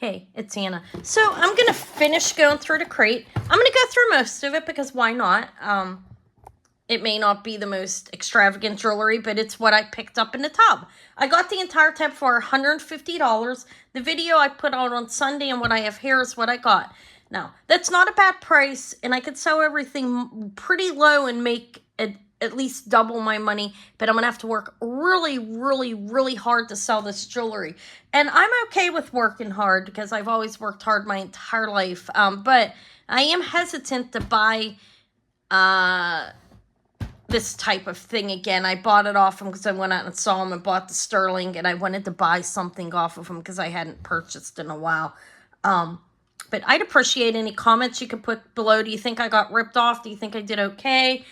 Hey, it's Anna. So I'm going to finish going through the crate. I'm going to go through most of it because why not? It may not be the most extravagant jewelry, but it's what I picked up in the tub. I got the entire tub for $150. The video I put out on Sunday and what I have here is what I got. Now, that's not a bad price, and I could sell everything pretty low and make at least double my money, but I'm going to have to work really, really, really hard to sell this jewelry. And I'm okay with working hard because I've always worked hard my entire life, but I am hesitant to buy this type of thing again. I bought it off him because I went out and saw him and bought the sterling, and I wanted to buy something off of him because I hadn't purchased in a while. But I'd appreciate any comments you could put below. Do you think I got ripped off? Do you think I did okay?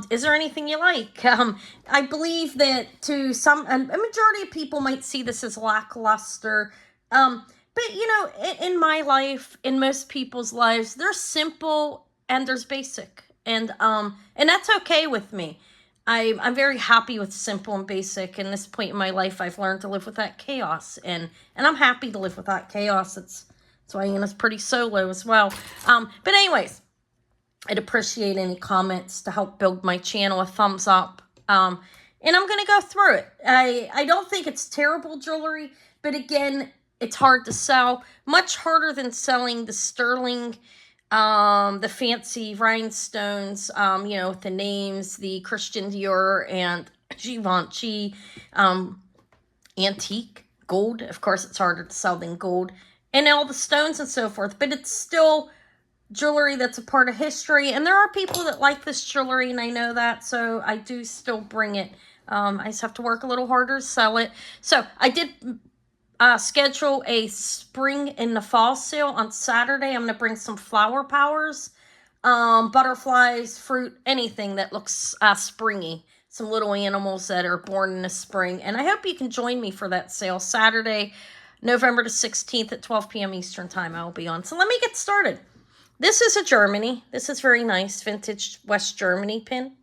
Is there anything you like? I believe that to a majority of people might see this as lackluster. But, you know, in my life, in most people's lives, there's simple and there's basic. And that's okay with me. I'm very happy with simple and basic. In this point in my life, I've learned to live with that chaos. And I'm happy to live with that chaos. That's why Anna's pretty solo as well. But anyways, I'd appreciate any comments to help build my channel, a thumbs up. And I'm going to go through it. I don't think it's terrible jewelry, but again, it's hard to sell. Much harder than selling the sterling, the fancy rhinestones, you know, with the names, the Christian Dior and Givenchy, antique gold. Of course, it's harder to sell than gold. And all the stones and so forth, but it's still jewelry that's a part of history, and there are people that like this jewelry, and I know that, so I do still bring it. I just have to work a little harder to sell it. So I did schedule a spring in the fall sale on Saturday. I'm going to bring some flower powers, butterflies, fruit, anything that looks springy. Some little animals that are born in the spring, and I hope you can join me for that sale Saturday, November the 16th at 12 p.m. Eastern Time. I will be on. So let me get started. This is a Germany. This is very nice. Vintage West Germany pin.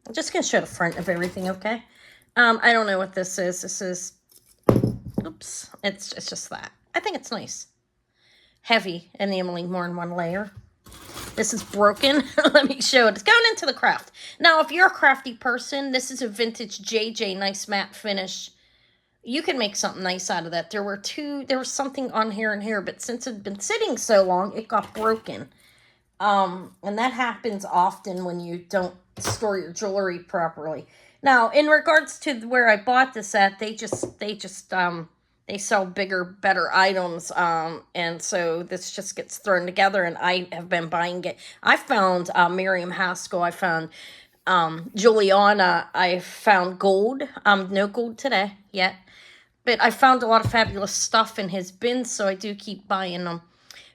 I'm just going to show the front of everything, okay? I don't know what this is. This is, oops, it's just that. I think it's nice. Heavy, enameling more than one layer. This is broken. Let me show it. It's going into the craft. Now, if you're a crafty person, this is a vintage JJ, nice matte finish. You can make something nice out of that. There was something on here and here, but since it had been sitting so long, it got broken. And that happens often when you don't store your jewelry properly. Now, in regards to where I bought this at, they sell bigger, better items. And so this just gets thrown together, and I have been buying it. I found Miriam Haskell. I found Juliana. I found gold. No gold today yet. But I found a lot of fabulous stuff in his bins, so I do keep buying them.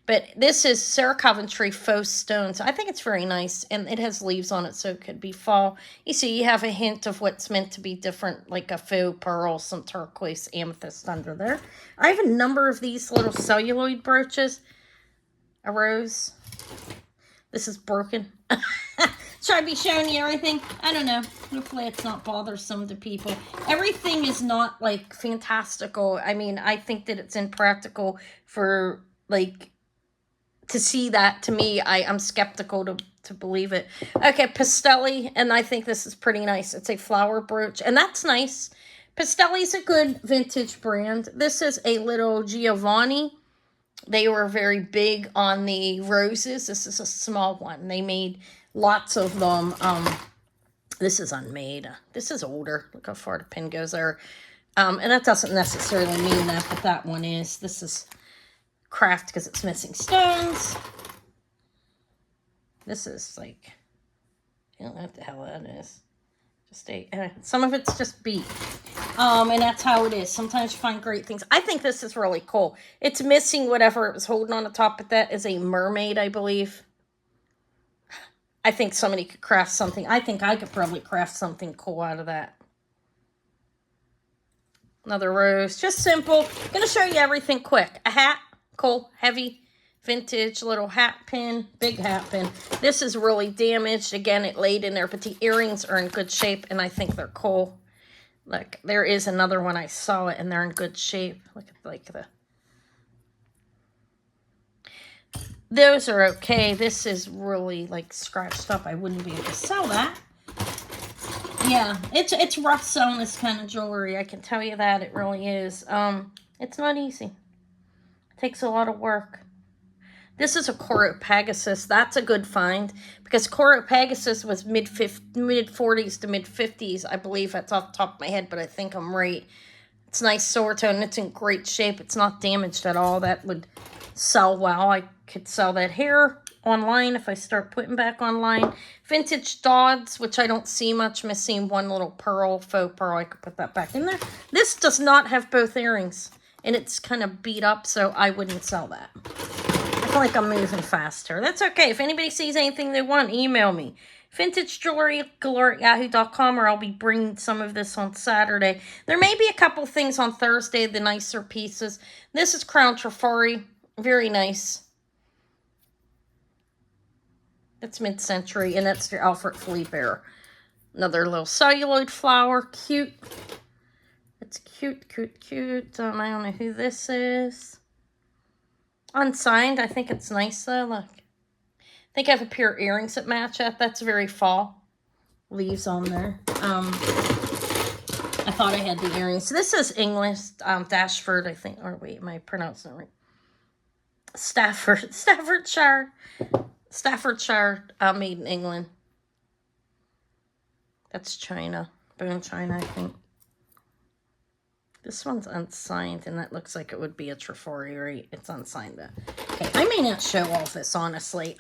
But this is Sarah Coventry Faux Stones. I think it's very nice, and it has leaves on it, so it could be fall. You see, you have a hint of what's meant to be different, like a faux pearl, some turquoise, amethyst under there. I have a number of these little celluloid brooches. A rose. This is broken. Should I be showing you everything? I don't know. Hopefully it's not bothersome to people. Everything is not, like, fantastical. I mean, I think that it's impractical for, like, to see that. To me, I'm skeptical to believe it. Okay, Pastelli, and I think this is pretty nice. It's a flower brooch, and that's nice. Pastelli's a good vintage brand. This is a little Giovanni. They were very big on the roses. This is a small one. They made lots of them. This is unmade. This is older. Look how far the pin goes there. And that doesn't necessarily mean that, but that one is. This is craft because it's missing stones. This is like, I don't know what the hell that is. Some of it's just beat. And that's how it is. Sometimes you find great things. I think this is really cool. It's missing whatever it was holding on the top, but that is a mermaid, I believe. I think somebody could craft something. I think I could probably craft something cool out of that. Another rose. Just simple. I'm going to show you everything quick. A hat. Cool. Heavy. Vintage little hat pin, big hat pin. This is really damaged. Again, it laid in there, but the earrings are in good shape, and I think they're cool. Look, there is another one. I saw it, and they're in good shape. Look at like the those are okay. This is really like scratched up. I wouldn't be able to sell that. Yeah, it's rough selling this kind of jewelry. I can tell you that. It really is. It's not easy. It takes a lot of work. This is a Coro Pegasus. That's a good find because Coro Pegasus was mid 40s to mid 50s. I believe that's off the top of my head, but I think I'm right. It's nice silver tone. It's in great shape. It's not damaged at all. That would sell well. I could sell that here online if I start putting back online. Vintage Dodds, which I don't see much. Missing one little pearl, faux pearl. I could put that back in there. This does not have both earrings, and it's kind of beat up, so I wouldn't sell that. I feel like I'm moving faster. That's okay. If anybody sees anything they want, email me. Vintage Jewelry Galore at yahoo.com, or I'll be bringing some of this on Saturday. There may be a couple things on Thursday, the nicer pieces. This is Crown Trifari. Very nice. That's mid-century, and that's your Alfred Philippe era. Another little celluloid flower. Cute. It's cute, cute, cute. I don't know who this is. Unsigned. I think it's nice, though. Look. I think I have a pair of earrings that match that. That's very fall. Leaves on there. I thought I had the earrings. This is English. Dashford, I think. Or wait, am I pronouncing it right? Staffordshire. Staffordshire, made in England. That's China. Bone China, I think. This one's unsigned, and that looks like it would be a Trifari, right? It's unsigned. Okay, I may not show all this, honestly.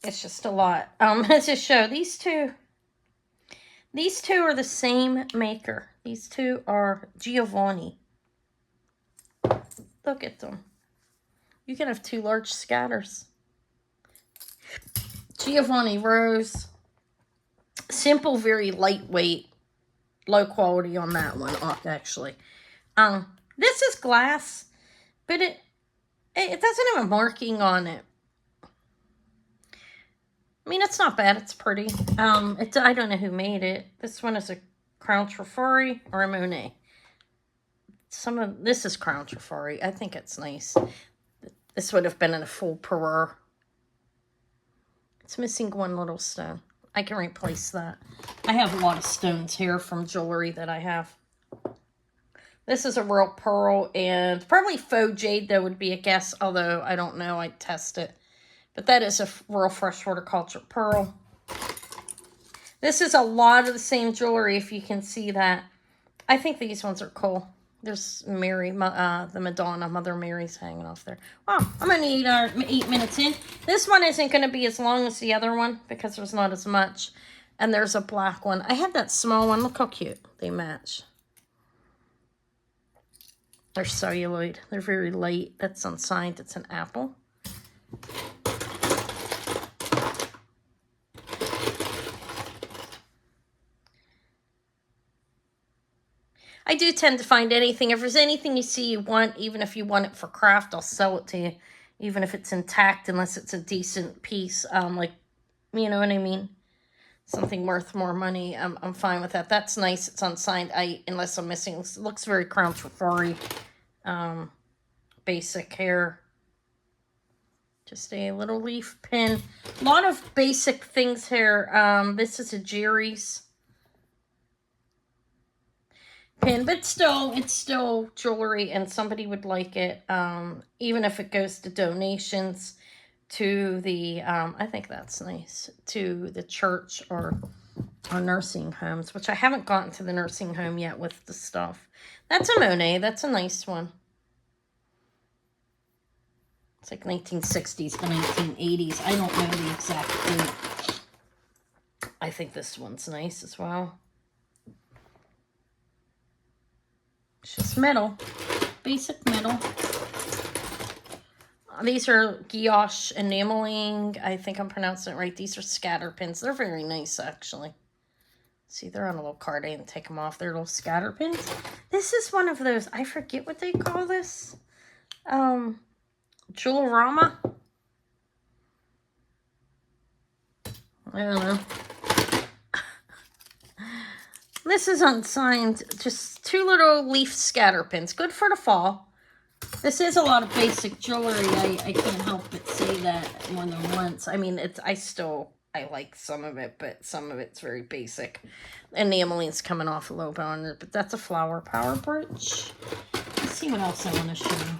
It's just a lot. Let's just show these two. These two are the same maker. These two are Giovanni. Look at them. You can have two large scatters. Giovanni Rose. Simple, very lightweight. Low quality on that one, actually. This is glass, but it doesn't have a marking on it. I mean, it's not bad. It's pretty. I don't know who made it. This one is a Crown Trifari or a Monet. This is Crown Trifari. I think it's nice. This would have been in a full parure. It's missing one little stone. I can replace that. I have a lot of stones here from jewelry that I have. This is a real pearl, and probably faux jade, though, would be a guess, although I don't know. I'd test it. But that is a real freshwater culture pearl. This is a lot of the same jewelry, if you can see that. I think these ones are cool. There's Mary, the Madonna, Mother Mary's hanging off there. Wow, I'm going to need 8 minutes in. This one isn't going to be as long as the other one because there's not as much. And there's a black one. I had that small one. Look how cute they match. They're celluloid. They're very light. That's unsigned. It's an apple. I do tend to find anything. If there's anything you see you want, even if you want it for craft, I'll sell it to you. Even if it's intact, unless it's a decent piece. Like, you know what I mean? Something worth more money. I'm fine with that. That's nice. It's unsigned. Unless I'm missing. It looks very Crown Trifari. Basic hair. Just a little leaf pin. A lot of basic things here. This is a Jerry's pin, but still, it's still jewelry, and somebody would like it, even if it goes to donations to the, I think that's nice, to the church or nursing homes, which I haven't gotten to the nursing home yet with the stuff. That's a Monet. That's a nice one. It's like 1960s to 1980s. I don't know the exact date. I think this one's nice as well. It's just metal. Basic metal. These are guilloche enameling. I think I'm pronouncing it right. These are scatter pins. They're very nice, actually. See, they're on a little card. I didn't take them off. They're little scatter pins. This is one of those. I forget what they call this. Jewelorama. I don't know. This is unsigned. Just two little leaf scatter pins. Good for the fall. This is a lot of basic jewelry. I can't help but say that more than once. I mean, I like some of it, but some of it's very basic. And the Emmeline's coming off a little bit on it, but that's a Flower Power brooch. Let's see what else I want to show you.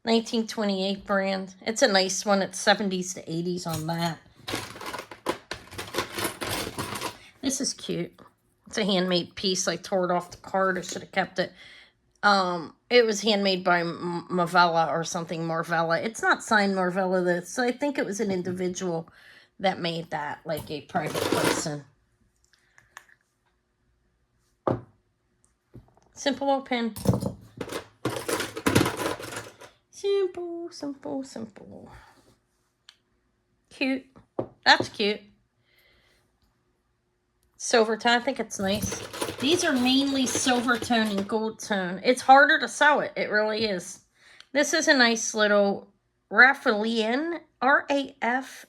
1928 brand. It's a nice one. It's 70s to 80s on that. This is cute. It's a handmade piece. I tore it off the card. I should have kept it. It was handmade by Marvella or something, Marvella. It's not signed Marvella, this, so I think it was an individual that made that, like a private person. Simple old pin. Simple, simple, simple. Cute. That's cute. Silver tone. I think it's nice. These are mainly silver tone and gold tone. It's harder to sew it. It really is. This is a nice little Rafaelian. Rafaelian.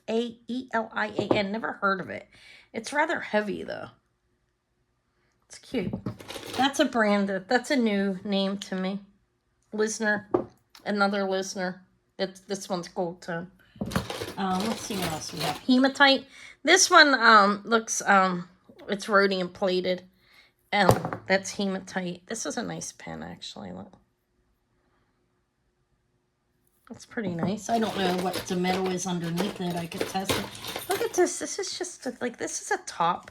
Never heard of it. It's rather heavy though. It's cute. That's a brand. That's a new name to me. Lisner. Another Lisner. This one's gold tone. Let's see what else we have. Hematite. This one looks it's rhodium plated. That's hematite. This is a nice pen actually. Look. That's pretty nice. I don't know what the metal is underneath it. I could test it. Look at this. This is just like, this is a top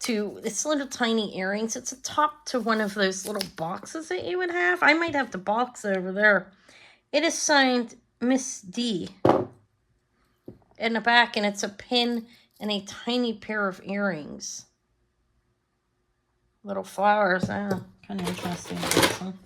to, it's little tiny earrings. It's a top to one of those little boxes that you would have. I might have the box over there. It is signed Miss D in the back, and it's a pin and a tiny pair of earrings. Little flowers. Kind of interesting. This one.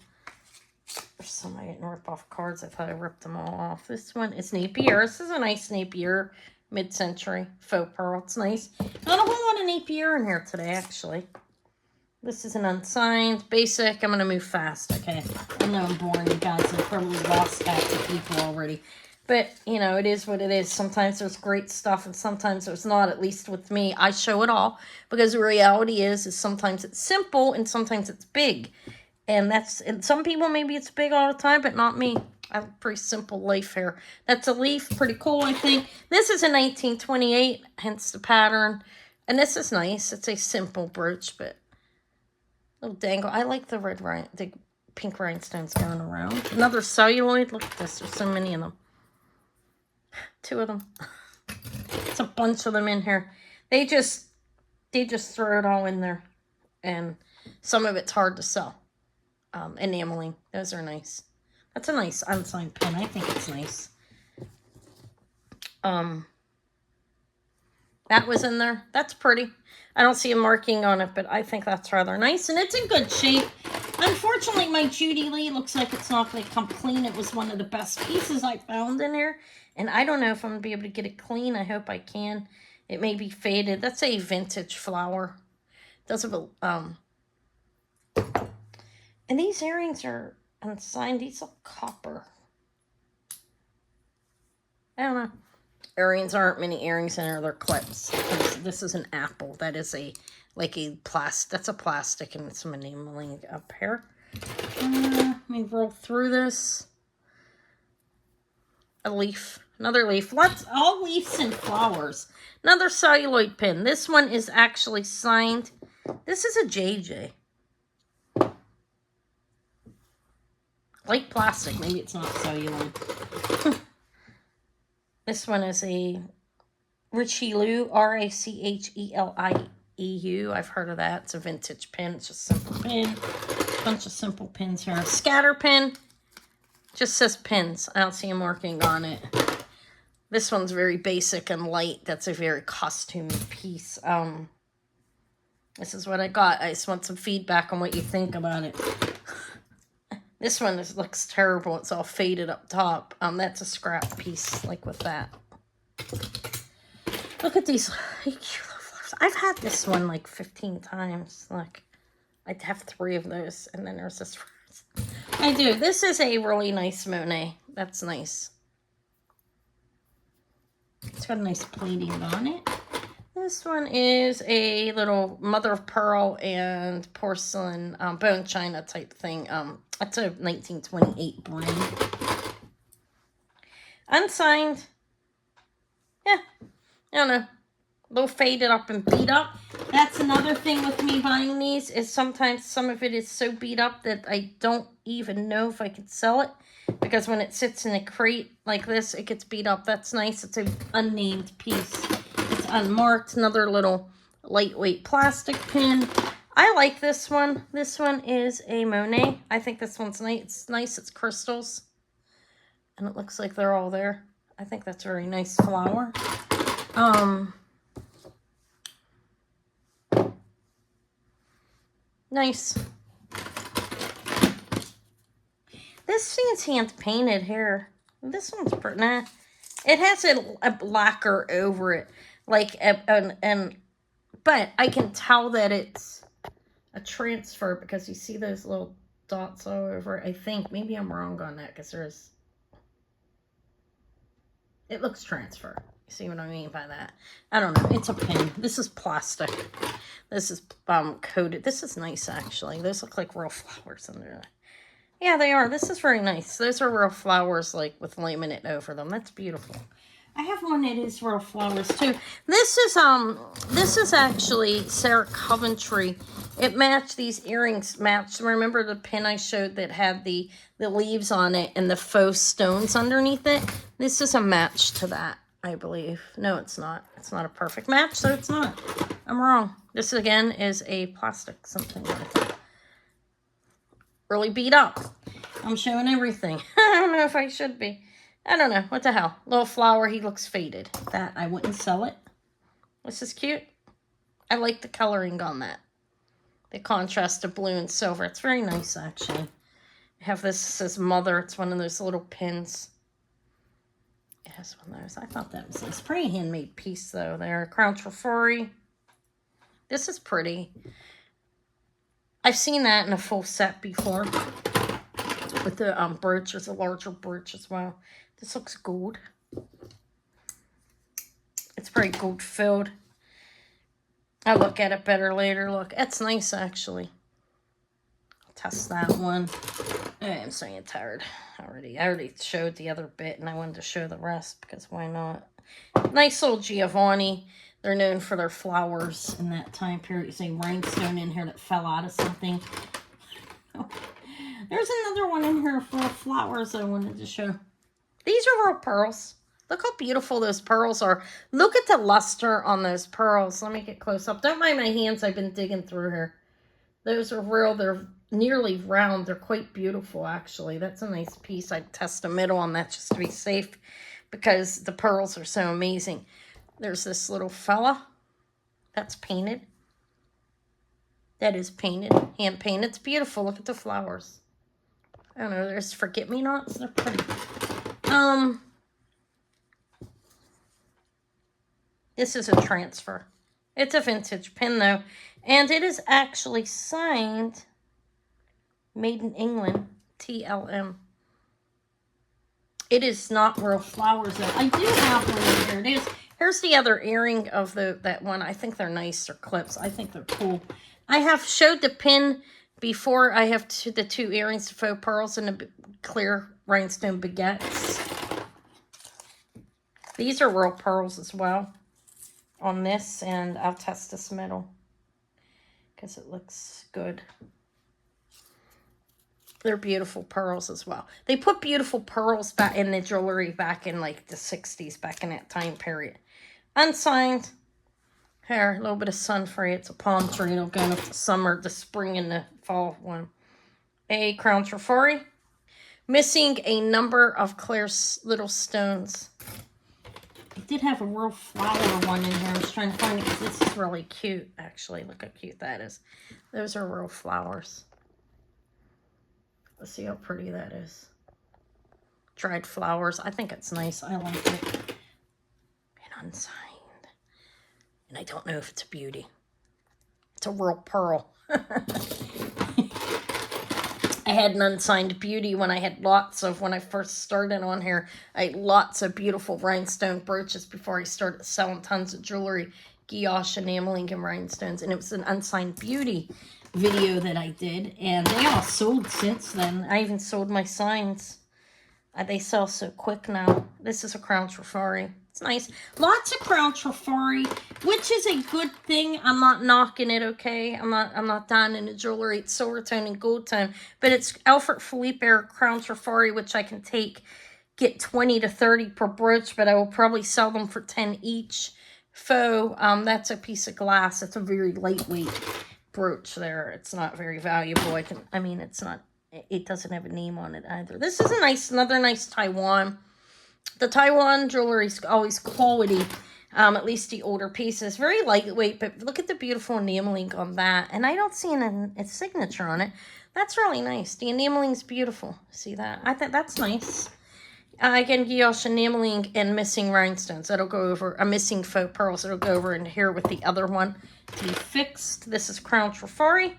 There's some I didn't rip off cards. I thought I ripped them all off. This one is Napier. This is a nice Napier mid-century faux pearl. It's nice. Not a whole lot of Napier in here today, actually. This is an unsigned, basic. I'm going to move fast, okay? I know I'm boring you guys. I've probably lost half the people already. But, you know, it is what it is. Sometimes there's great stuff and sometimes there's not. At least with me, I show it all. Because the reality is sometimes it's simple and sometimes it's big. And some people, maybe it's big all the time, but not me. I have a pretty simple leaf here. That's a leaf. Pretty cool, I think. This is a 1928, hence the pattern. And this is nice. It's a simple brooch, but little dangle. I like the the pink rhinestones going around. Another celluloid. Look at this. There's so many of them. 2 of them. It's a bunch of them in here. They just throw it all in there. And some of it's hard to sell. Enameling. Those are nice. That's a nice unsigned pen. I think it's nice. That was in there. That's pretty. I don't see a marking on it, but I think that's rather nice. And it's in good shape. Unfortunately, my Judy Lee looks like it's not going to come clean. It was one of the best pieces I found in here. And I don't know if I'm going to be able to get it clean. I hope I can. It may be faded. That's a vintage flower. It does have a... And these earrings are unsigned. These are copper. I don't know. Earrings aren't many earrings in there. They're clips. This is an apple. That is that's a plastic and some enameling up here. Let me roll through this. A leaf. Another leaf. All leaves and flowers. Another celluloid pin. This one is actually signed. This is a JJ. Light plastic. Maybe it's not celluloid. This one is a Richelieu. Rachelieu. I've heard of that. It's a vintage pin. It's just a simple pin. Bunch of simple pins here. Scatter pin. Just says pins. I don't see a marking on it. This one's very basic and light. That's a very costumey piece. This is what I got. I just want some feedback on what you think about it. This one looks terrible. It's all faded up top. That's a scrap piece, like with that. Look at these cute flowers. I've had this one like 15 times. Look, I have 3 of those, and then there's this. I do. This is a really nice Monet. That's nice. It's got a nice plating on it. This one is a little mother of pearl and porcelain bone china type thing. That's a 1928 brand. Unsigned. Yeah, I don't know. A little faded up and beat up. That's another thing with me buying these, is sometimes some of it is so beat up that I don't even know if I could sell it. Because when it sits in a crate like this, it gets beat up. That's nice. It's an unnamed piece. It's unmarked. Another little lightweight plastic pin. I like this one. This one is a Monet. I think this one's nice. It's nice. It's crystals. And it looks like they're all there. I think that's a very nice flower. Nice. This thing's hand painted here. This one's pretty. Nah. It has a lacquer over it, like but I can tell that it's a transfer because you see those little dots all over it. I think maybe I'm wrong on that because it looks transfer. You see what I mean by that? I don't know. It's a pin. This is plastic. This is coated. This is nice, actually. Those look like real flowers under there. Yeah, they are. This is very nice. Those are real flowers, like, with laminate over them. That's beautiful. I have one that is real flowers, too. This is actually Sarah Coventry. It matched, these earrings matched. Remember the pin I showed that had the leaves on it and the faux stones underneath it? This is a match to that, I believe. No, it's not. It's not a perfect match, so it's not. I'm wrong. This, again, is a plastic something like that. Really beat up. I'm showing everything. I don't know if I should be. I don't know. What the hell? Little flower. He looks faded. That, I wouldn't sell it. This is cute. I like the coloring on that. The contrast of blue and silver. It's very nice, actually. I have this, says Mother. It's one of those little pins. It has one of those. I thought that was nice. Pretty handmade piece, though, there. Crown Trifori. This is pretty. I've seen that in a full set before. With the brooch. There's a larger brooch as well. This looks gold. It's very gold filled. I'll look at it better later. Look, it's nice, actually. I'll test that one. I'm so tired already. I already showed the other bit, and I wanted to show the rest, because why not? Nice little Giovanni. They're known for their flowers in that time period. You see rhinestone in here that fell out of something. Oh. There's another one in here full of flowers I wanted to show. These are real pearls. Look how beautiful those pearls are. Look at the luster on those pearls. Let me get close up. Don't mind my hands. I've been digging through here. Those are real. They're nearly round. They're quite beautiful, actually. That's a nice piece. I'd test a middle on that just to be safe because the pearls are so amazing. There's this little fella. That's painted. That is painted. Hand painted. It's beautiful. Look at the flowers. I don't know. There's forget-me-nots. They're pretty. This is a transfer. It's a vintage pin, though. And it is actually signed Made in England. TLM. It is not real flowers, though. I do have one in here. It is. Here's the other earring of that one. I think they're nice. They're clips. I think they're cool. I have showed the pin before. I have the two earrings, the faux pearls, and the clear rhinestone baguettes. These are real pearls as well on this, and I'll test this middle because it looks good. They're beautiful pearls as well. They put beautiful pearls back in the jewelry back in like the 60s, back in that time period. Unsigned. Here, a little bit of sun for you. It's a palm tree. It'll go with the summer, the spring, and the fall one. A Crown Trifori. Missing a number of clear little stones. I did have a real flower one in here. I was trying to find it because this is really cute, actually. Look how cute that is. Those are real flowers. Let's see how pretty that is. Dried flowers. I think it's nice. I like it. And unsigned. And I don't know if it's a beauty. It's a real pearl. I had an unsigned beauty when I had when I first started on here. I had lots of beautiful rhinestone brooches before I started selling tons of jewelry. Guilloche, enameling, and rhinestones. And it was an unsigned beauty. video that I did, and they all sold since then. I even sold my signs. They sell so quick now. This is a Crown Trifari. It's nice. Lots of Crown Trifari, which is a good thing. I'm not knocking it, okay? I'm not down in the jewelry. It's silver tone and gold tone, but it's Alfred Philippe Crown Trifari, which I can get 20 to 30 per brooch, but I will probably sell them for 10 each. Faux, that's a piece of glass. It's a very lightweight brooch there. It's not very valuable. It's not, it doesn't have a name on it either. This is another nice Taiwan. The Taiwan jewelry is always quality, at least the older pieces. Very lightweight, but look at the beautiful enameling on that. And I don't see a signature on it. That's really nice. The enameling's beautiful. See that? I think that's nice. Again, guilloche enameling and missing rhinestones. That'll go over, missing faux pearls. It'll go over in here with the other one to be fixed. This is Crown Trifari.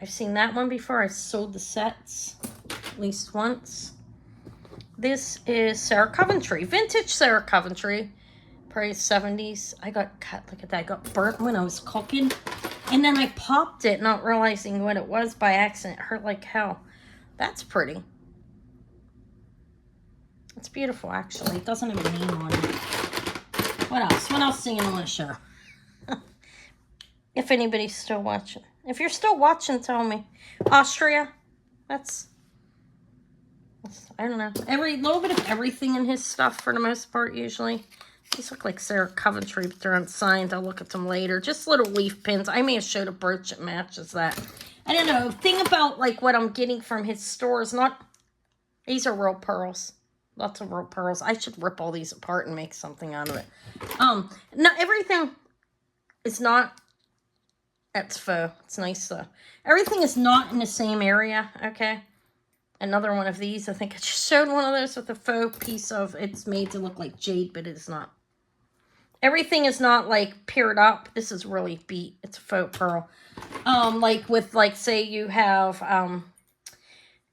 I've seen that one before. I've sold the sets at least once. This is Sarah Coventry. Vintage Sarah Coventry. Probably 70s. I got cut. Look at that. I got burnt when I was cooking. And then I popped it, not realizing what it was by accident. It hurt like hell. That's pretty. It's beautiful, actually. It doesn't have a name on it. What else? What else do you want to show? If anybody's still watching. If you're still watching, tell me. Austria. That's I don't know. Every little bit of everything in his stuff for the most part, usually. These look like Sarah Coventry, but they're unsigned. I'll look at them later. Just little leaf pins. I may have showed a brooch that matches that. I don't know. Thing about like what I'm getting from his store is not... These are real pearls. Lots of real pearls. I should rip all these apart and make something out of it. No, everything is not... That's faux. It's nice though. Everything is not in the same area, okay? Another one of these. I think I just showed one of those with a faux piece of... It's made to look like jade, but it is not. Everything is not like paired up. This is really beat. It's a faux pearl. Like with like, say you have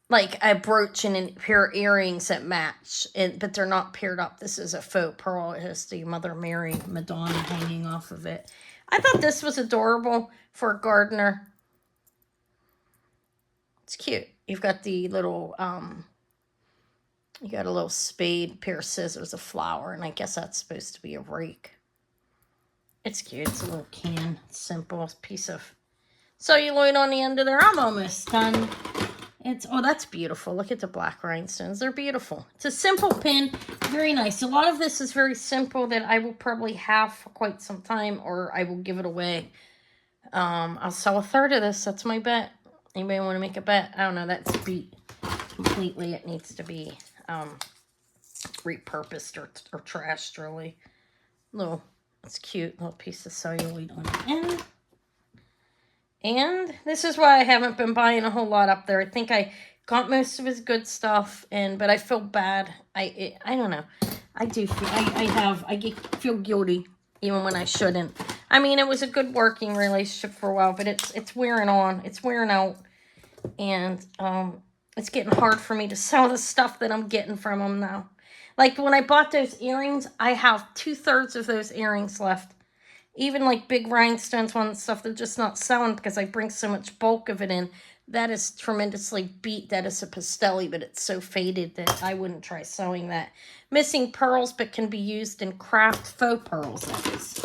like a brooch and a pair of earrings that match, but they're not paired up. This is a faux pearl. It has the Mother Mary Madonna hanging off of it. I thought this was adorable for a gardener. It's cute. You've got the little, you got a little spade, pair of scissors, a flower, and I guess that's supposed to be a rake. It's cute. It's a little can. It's simple. Piece of celluloid on the end of there. I'm almost done. Oh, that's beautiful. Look at the black rhinestones. They're beautiful. It's a simple pin. Very nice. A lot of this is very simple that I will probably have for quite some time, or I will give it away. I'll sell a third of this. That's my bet. Anybody want to make a bet? I don't know. That's beat completely. It needs to be repurposed or trashed, really. It's cute. Little piece of celluloid on the end. And this is why I haven't been buying a whole lot up there. I think I got most of his good stuff, but I feel bad. I don't know. I do feel I feel guilty even when I shouldn't. I mean, it was a good working relationship for a while, but it's wearing on. It's wearing out, and it's getting hard for me to sell the stuff that I'm getting from him now. Like when I bought those earrings, I have 2/3 of those earrings left. Even like big rhinestones one stuff, they're just not selling because I bring so much bulk of it in. That is tremendously beat. That is a Pastelli, but it's so faded that I wouldn't try sewing that. Missing pearls, but can be used in craft faux pearls, that is.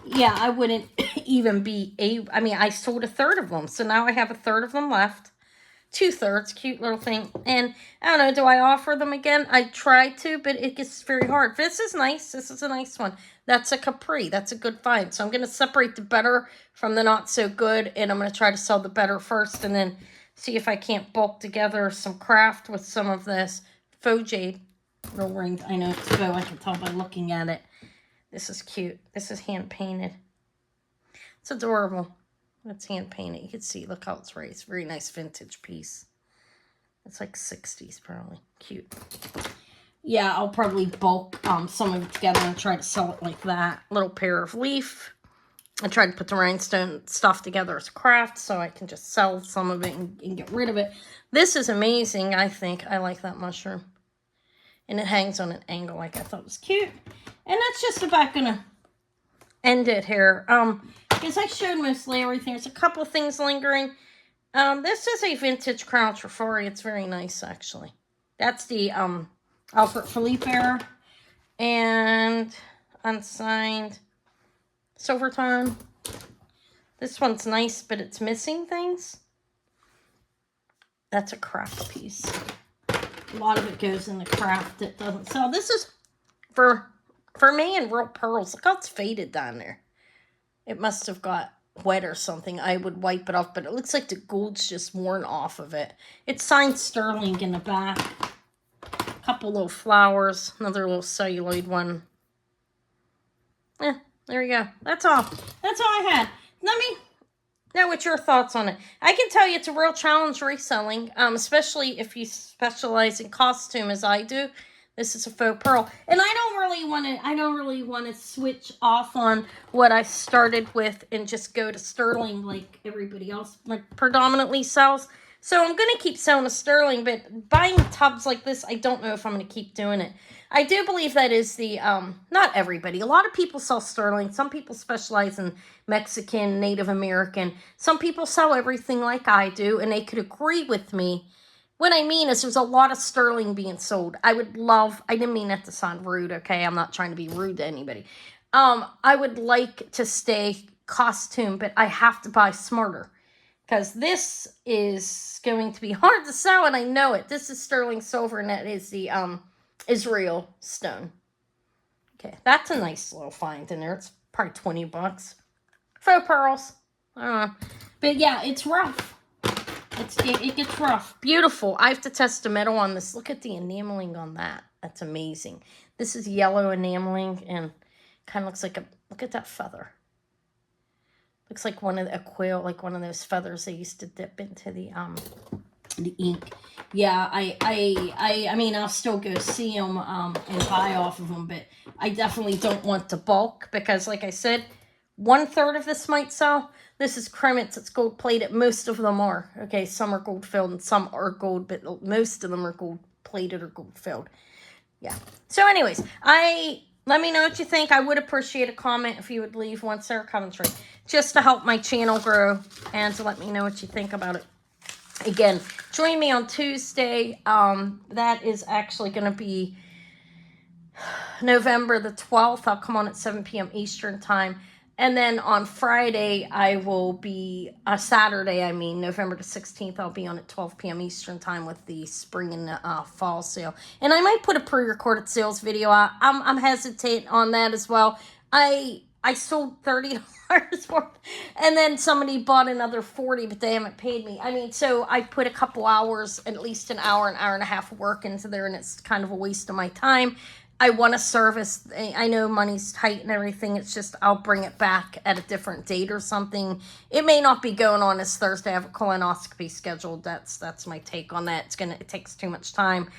Yeah, I wouldn't even be I mean, I sold 1/3 of them, so now I have 1/3 of them left. 2/3, cute little thing. And I don't know, do I offer them again? I try to, but it gets very hard. This is nice. This is a nice one. That's a Capri. That's a good find. So I'm going to separate the better from the not so good, and I'm going to try to sell the better first, and then see if I can't bulk together some craft with some of this faux jade. Little ring. I know it's faux. I can tell by looking at it. This is cute. This is hand painted. It's adorable. That's hand painted. You can see, look how it's raised. Very nice vintage piece. It's like 60s probably. Cute. Yeah, I'll probably bulk some of it together and try to sell it like that. Little pair of leaf. I tried to put the rhinestone stuff together as craft so I can just sell some of it and get rid of it. This is amazing, I think. I like that mushroom. And it hangs on an angle like I thought was cute. And that's just about going to end it here. because I showed mostly everything. There's a couple things lingering. This is a vintage Crown Trifari. It's very nice, actually. That's the Albert Philippe era. And unsigned silver tone. This one's nice, but it's missing things. That's a craft piece. A lot of it goes into craft. It doesn't sell. This is for me and real pearls. Look how it's faded down there. It must have got wet or something. I would wipe it off, but it looks like the gold's just worn off of it. It's signed sterling in the back. A couple little flowers. Another little celluloid one. There you go. That's all. That's all I had. Let me know what your thoughts on it. I can tell you it's a real challenge reselling, especially if you specialize in costume as I do. This is a faux pearl. And I don't really want to switch off on what I started with and just go to sterling like everybody else predominantly sells. So I'm going to keep selling a sterling, but buying tubs like this, I don't know if I'm going to keep doing it. I do believe that is the, not everybody. A lot of people sell sterling. Some people specialize in Mexican, Native American. Some people sell everything like I do, and they could agree with me. What I mean is there's a lot of sterling being sold. I didn't mean that to sound rude, okay? I'm not trying to be rude to anybody. I would like to stay costume, but I have to buy smarter. Because this is going to be hard to sell, and I know it. This is sterling silver, and that is the Israel stone. Okay, that's a nice little find in there. It's probably 20 bucks. Faux pearls. I don't know. But yeah, it's rough. It gets rough. Beautiful. I have to test the metal on this. Look at the enameling on that. That's amazing. This is yellow enameling, and kind of looks like look at that feather. Looks like a quill, like one of those feathers they used to dip into the ink. Yeah, I mean, I'll still go see them and buy off of them, but I definitely don't want to bulk because, like I said, 1/3 of this might sell. This is Kremitz. It's gold plated. Most of them are. Okay, some are gold filled and some are gold, but most of them are gold plated or gold filled. Yeah. So, anyways, let me know what you think. I would appreciate a comment if you would leave one, Sarah Coventry, just to help my channel grow and to let me know what you think about it. Again, join me on Tuesday. That is actually going to be November the 12th. I'll come on at 7 p.m. Eastern time. And then on Friday, I will be, Saturday, November the 16th, I'll be on at 12 p.m. Eastern time with the spring and fall sale. And I might put a pre-recorded sales video out. I'm hesitant on that as well. I sold $30 worth, and then somebody bought another $40, but they haven't paid me. So I put a couple hours, at least an hour and a half of work into there, and it's kind of a waste of my time. I want to service. I know money's tight and everything. It's just I'll bring it back at a different date or something. It may not be going on this Thursday. I have a colonoscopy scheduled. That's my take on that. It takes too much time,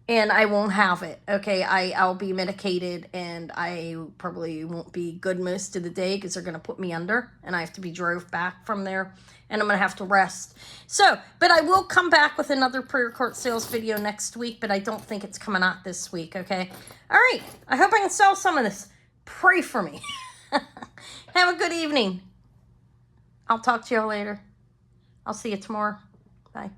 and I won't have it. Okay, I'll be medicated, and I probably won't be good most of the day because they're gonna put me under, and I have to be drove back from there, and I'm gonna have to rest. So, but I will come back with another pre-record sales video next week, but I don't think it's coming out this week. Okay. All right, I hope I can sell some of this. Pray for me. Have a good evening. I'll talk to you later. I'll see you tomorrow. Bye.